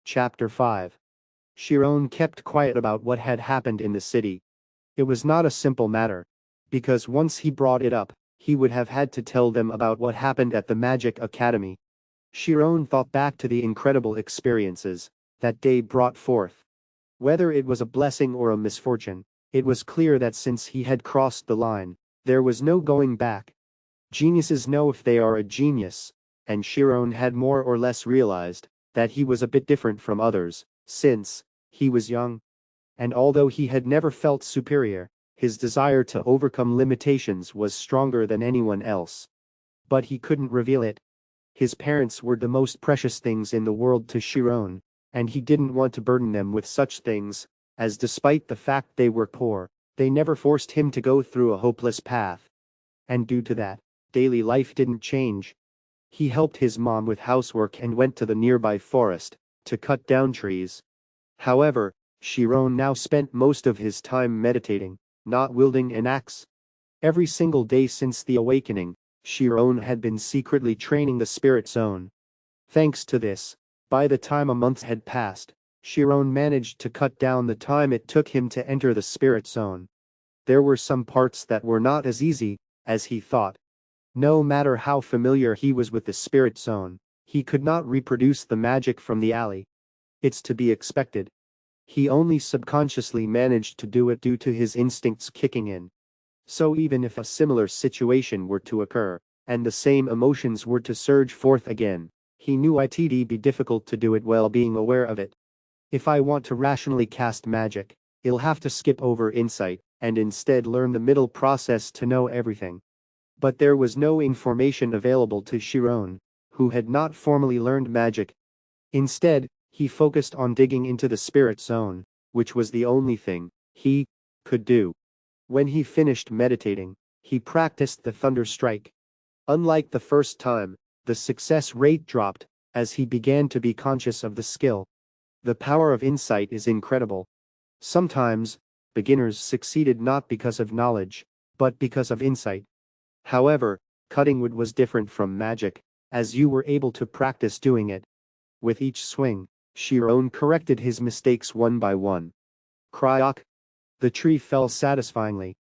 Chapter 5. Chiron kept quiet about what had happened in the city. It was not a simple matter, because once he brought it up, he would have had to tell them about what happened at the Magic Academy. Chiron thought back to the incredible experiences that day brought forth. Whether it was a blessing or a misfortune, it was clear that since he had crossed the line, there was no going back. Geniuses know if they are a genius, and Chiron had more or less realized that he was a bit different from others, since he was young. And although he had never felt superior, his desire to overcome limitations was stronger than anyone else. But he couldn't reveal it. His parents were the most precious things in the world to Chiron, and he didn't want to burden them with such things, as despite the fact they were poor, they never forced him to go through a hopeless path. And due to that, daily life didn't change. He helped his mom with housework and went to the nearby forest to cut down trees. However, Chiron now spent most of his time meditating, not wielding an axe. Every single day since the awakening, Chiron had been secretly training the spirit zone. Thanks to this, by the time a month had passed, Chiron managed to cut down the time it took him to enter the spirit zone. There were some parts that were not as easy as he thought. No matter how familiar he was with the spirit zone, he could not reproduce the magic from the alley. It's to be expected. He only subconsciously managed to do it due to his instincts kicking in. So even if a similar situation were to occur, and the same emotions were to surge forth again, he knew it'd be difficult to do it while being aware of it. If I want to rationally cast magic, I'll have to skip over insight, and instead learn the middle process to know everything. But there was no information available to Chiron, who had not formally learned magic. Instead, he focused on digging into the spirit zone, which was the only thing he could do. When he finished meditating, he practiced the thunder strike. Unlike the first time, the success rate dropped as he began to be conscious of the skill. The power of insight is incredible. Sometimes, beginners succeeded not because of knowledge, but because of insight. However, cutting wood was different from magic, as you were able to practice doing it. With each swing, Chiron corrected his mistakes one by one. Crack! The tree fell satisfyingly.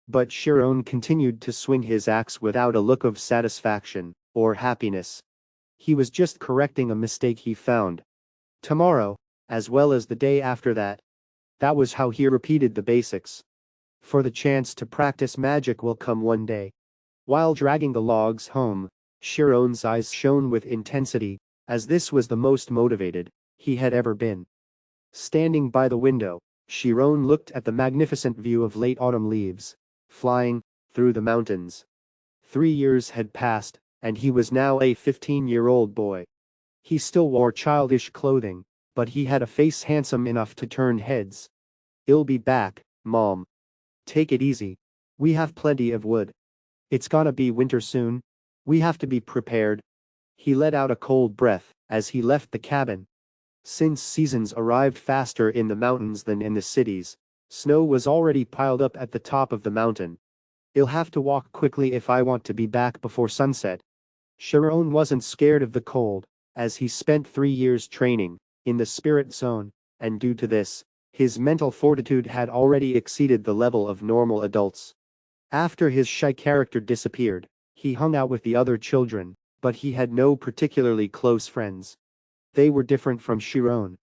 But Chiron continued to swing his axe without a look of satisfaction or happiness. He was just correcting a mistake he found. Tomorrow, as well as the day after that. That was how he repeated the basics. For the chance to practice magic will come one day. While dragging the logs home, Chiron's eyes shone with intensity, as this was the most motivated he had ever been. Standing by the window, Chiron looked at the magnificent view of late autumn leaves flying through the mountains. 3 years had passed, and he was now a 15-year-old boy. He still wore childish clothing, but he had a face handsome enough to turn heads. "I'll be back, Mom. Take it easy. We have plenty of wood. It's gonna be winter soon. We have to be prepared." He let out a cold breath as he left the cabin. Since seasons arrived faster in the mountains than in the cities, snow was already piled up at the top of the mountain. "I'll have to walk quickly if I want to be back before sunset." Chiron wasn't scared of the cold, as he spent 3 years training in the spirit zone, and due to this, his mental fortitude had already exceeded the level of normal adults. After his shy character disappeared, he hung out with the other children, but he had no particularly close friends. They were different from Chiron.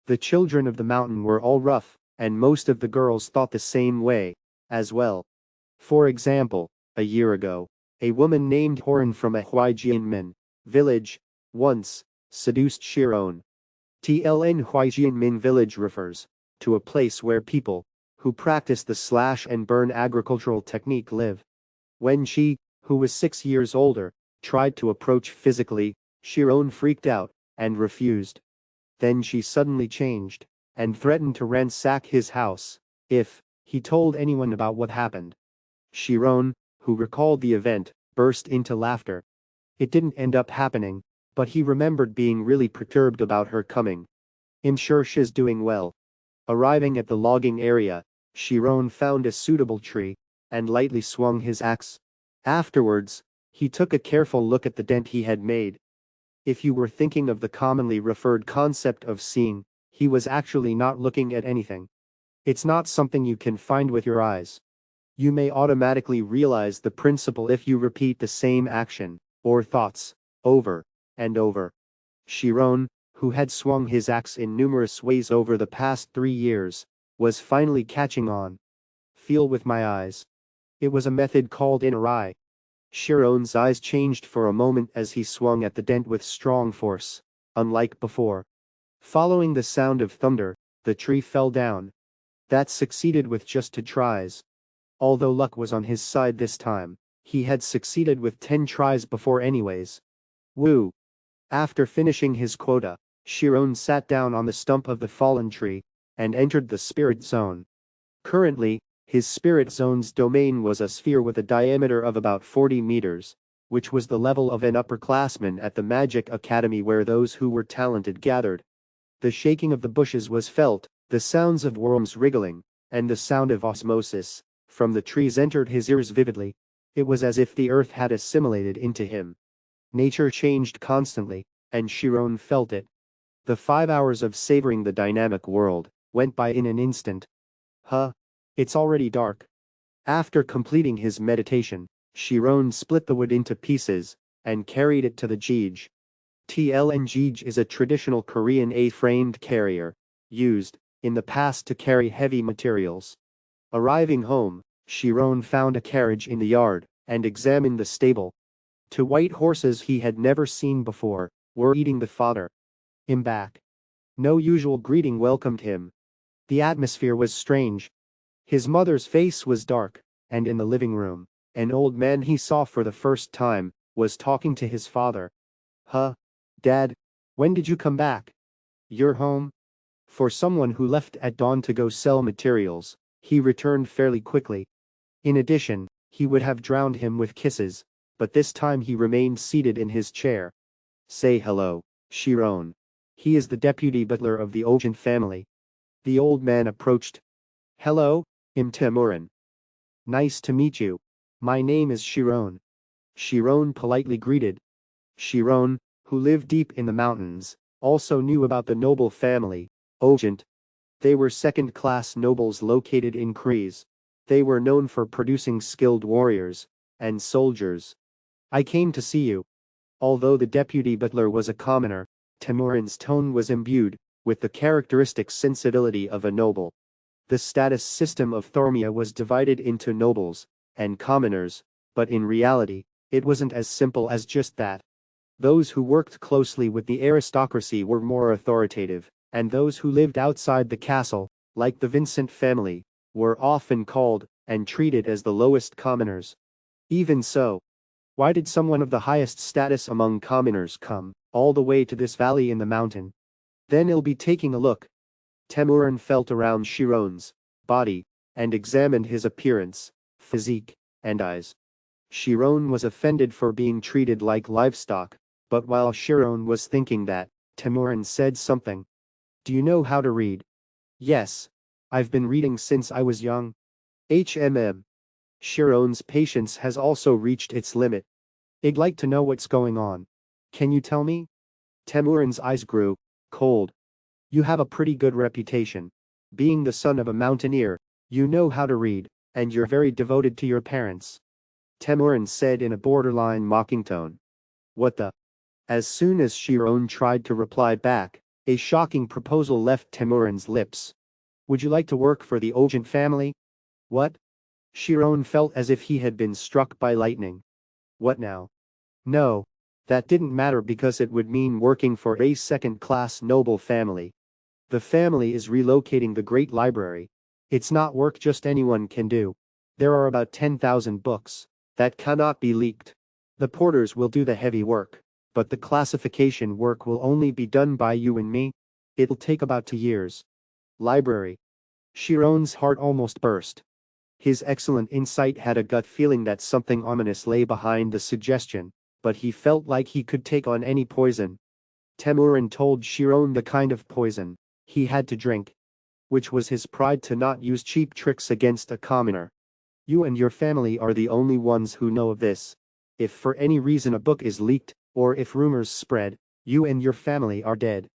The children of the mountain were all rough, and most of the girls thought the same way as well. For example, a year ago, a woman named Horan from a Huijianmin village once seduced Chiron. TLN Huijianmin village refers to a place where people who practice the slash and burn agricultural technique live. When she, who was 6 years older, tried to approach physically, Chiron freaked out and refused. Then she suddenly changed and threatened to ransack his house if he told anyone about what happened. Chiron, who recalled the event, burst into laughter. It didn't end up happening, but he remembered being really perturbed about her coming. "I'm sure she's doing well." Arriving at the logging area, Chiron found a suitable tree and lightly swung his axe. Afterwards, he took a careful look at the dent he had made. If you were thinking of the commonly referred concept of seeing, he was actually not looking at anything. It's not something you can find with your eyes. You may automatically realize the principle if you repeat the same action, or thoughts, over and over. Chiron, who had swung his axe in numerous ways over the past 3 years, was finally catching on. Feel with my eyes. It was a method called Inarai. Chiron's eyes changed for a moment as he swung at the dent with strong force, unlike before. Following the sound of thunder, the tree fell down. That succeeded with just 2 tries. Although luck was on his side this time, he had succeeded with 10 tries before anyways. Woo! After finishing his quota, Chiron sat down on the stump of the fallen tree, and entered the spirit zone. Currently, his spirit zone's domain was a sphere with a diameter of about 40 meters, which was the level of an upperclassman at the Magic Academy where those who were talented gathered. The shaking of the bushes was felt, the sounds of worms wriggling, and the sound of osmosis from the trees entered his ears vividly. It was as if the earth had assimilated into him. Nature changed constantly, and Chiron felt it. The 5 hours of savoring the dynamic world went by in an instant. It's already dark. After completing his meditation, Chiron split the wood into pieces and carried it to the jeej. Jeej is a traditional Korean A-framed carrier, used, in the past, to carry heavy materials. Arriving home, Chiron found a carriage in the yard and examined the stable. 2 white horses he had never seen before were eating the fodder. Him back. No usual greeting welcomed him. The atmosphere was strange. His mother's face was dark, and in the living room, an old man he saw for the first time was talking to his father. Dad, when did you come back? You're home? For someone who left at dawn to go sell materials, he returned fairly quickly. In addition, he would have drowned him with kisses, but this time he remained seated in his chair. Say hello, Chiron. He is the deputy butler of the Ogent family. The old man approached. Hello, Timurin. Nice to meet you. My name is Chiron. Chiron politely greeted. Chiron, who lived deep in the mountains, also knew about the noble family, Ogent. They were second-class nobles located in Kreese. They were known for producing skilled warriors and soldiers. I came to see you. Although the deputy butler was a commoner, Timurin's tone was imbued with the characteristic sensibility of a noble. The status system of Thormia was divided into nobles and commoners, but in reality, it wasn't as simple as just that. Those who worked closely with the aristocracy were more authoritative, and those who lived outside the castle, like the Vincent family, were often called and treated as the lowest commoners. Even so, why did someone of the highest status among commoners come all the way to this valley in the mountain? Then he'll be taking a look. Timurin felt around Chiron's body and examined his appearance, physique, and eyes. Chiron was offended for being treated like livestock, but while Chiron was thinking that, Timurin said something. Do you know how to read? Yes. I've been reading since I was young. Chiron's patience has also reached its limit. I'd like to know what's going on. Can you tell me? Timurin's eyes grew cold. You have a pretty good reputation. Being the son of a mountaineer, you know how to read, and you're very devoted to your parents. Timurin said in a borderline mocking tone. What the? As soon as Chiron tried to reply back, a shocking proposal left Timurin's lips. Would you like to work for the Ogent family? What? Chiron felt as if he had been struck by lightning. What now? No. That didn't matter because it would mean working for a second-class noble family. The family is relocating the Great Library. It's not work just anyone can do. There are about 10,000 books that cannot be leaked. The porters will do the heavy work, but the classification work will only be done by you and me. It'll take about 2 years. Library. Chiron's heart almost burst. His excellent insight had a gut feeling that something ominous lay behind the suggestion, but he felt like he could take on any poison. Timurin told Chiron the kind of poison he had to drink, which was his pride to not use cheap tricks against a commoner. You and your family are the only ones who know of this. If for any reason a book is leaked, or if rumors spread, You and your family are dead.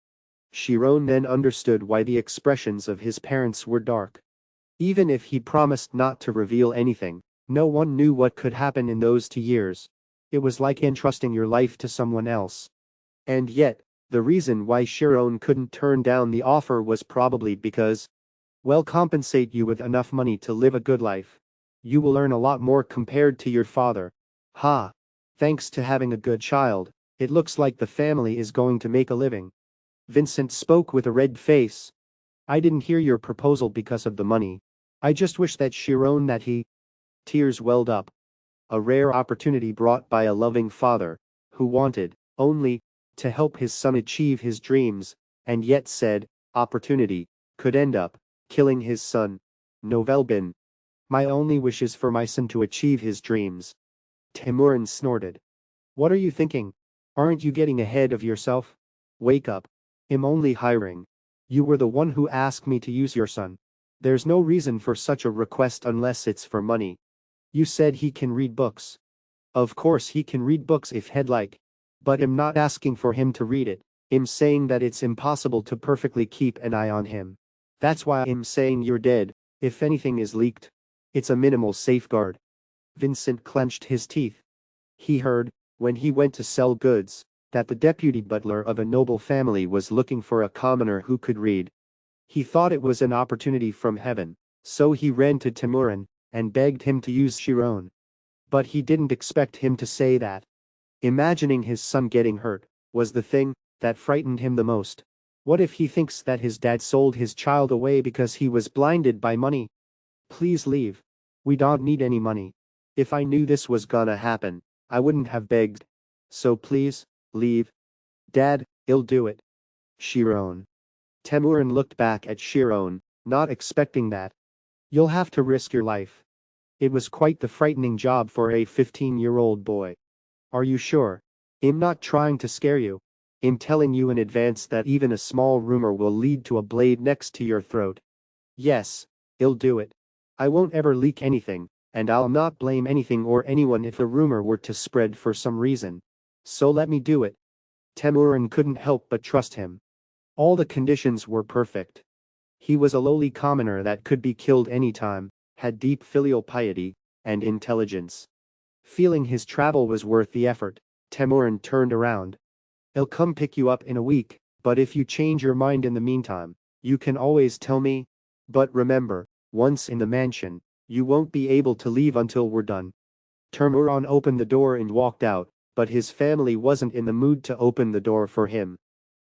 Chiron then understood why the expressions of his parents were dark. Even if he promised not to reveal anything, no one knew what could happen in those 2 years. It was like entrusting your life to someone else. And yet, the reason why Chiron couldn't turn down the offer was probably because, well, compensate you with enough money to live a good life. You will earn a lot more compared to your father. Ha! Thanks to having a good child, it looks like the family is going to make a living. Vincent spoke with a red face. I didn't hear your proposal because of the money. I just wish that Chiron that he. Tears welled up. A rare opportunity brought by a loving father, who wanted, only, to help his son achieve his dreams, and yet said, opportunity, could end up, killing his son. Novelbin. My only wish is for my son to achieve his dreams. Timurin snorted. What are you thinking? Aren't you getting ahead of yourself? Wake up. I'm only hiring. You were the one who asked me to use your son. There's no reason for such a request unless it's for money. You said he can read books. Of course he can read books if he'd like. But I'm not asking for him to read it. I'm saying that it's impossible to perfectly keep an eye on him. That's why I'm saying you're dead, if anything is leaked. It's a minimal safeguard. Vincent clenched his teeth. He heard, when he went to sell goods, that the deputy butler of a noble family was looking for a commoner who could read. He thought it was an opportunity from heaven, so he ran to Timurin and begged him to use Chiron. But he didn't expect him to say that. Imagining his son getting hurt was the thing that frightened him the most. What if he thinks that his dad sold his child away because he was blinded by money? Please leave. We don't need any money. If I knew this was gonna happen, I wouldn't have begged. So please, leave. Dad, I'll do it. Chiron. Timurin looked back at Chiron, not expecting that. You'll have to risk your life. It was quite the frightening job for a 15-year-old boy. Are you sure? I'm not trying to scare you. I'm telling you in advance that even a small rumor will lead to a blade next to your throat. Yes, I'll do it. I won't ever leak anything, and I'll not blame anything or anyone if a rumor were to spread for some reason. So let me do it. Timurin couldn't help but trust him. All the conditions were perfect. He was a lowly commoner that could be killed anytime, had deep filial piety, and intelligence. Feeling his travel was worth the effort, Timurin turned around. I'll come pick you up in a week, but if you change your mind in the meantime, you can always tell me. But remember, once in the mansion, you won't be able to leave until we're done. Timurin opened the door and walked out, but his family wasn't in the mood to open the door for him.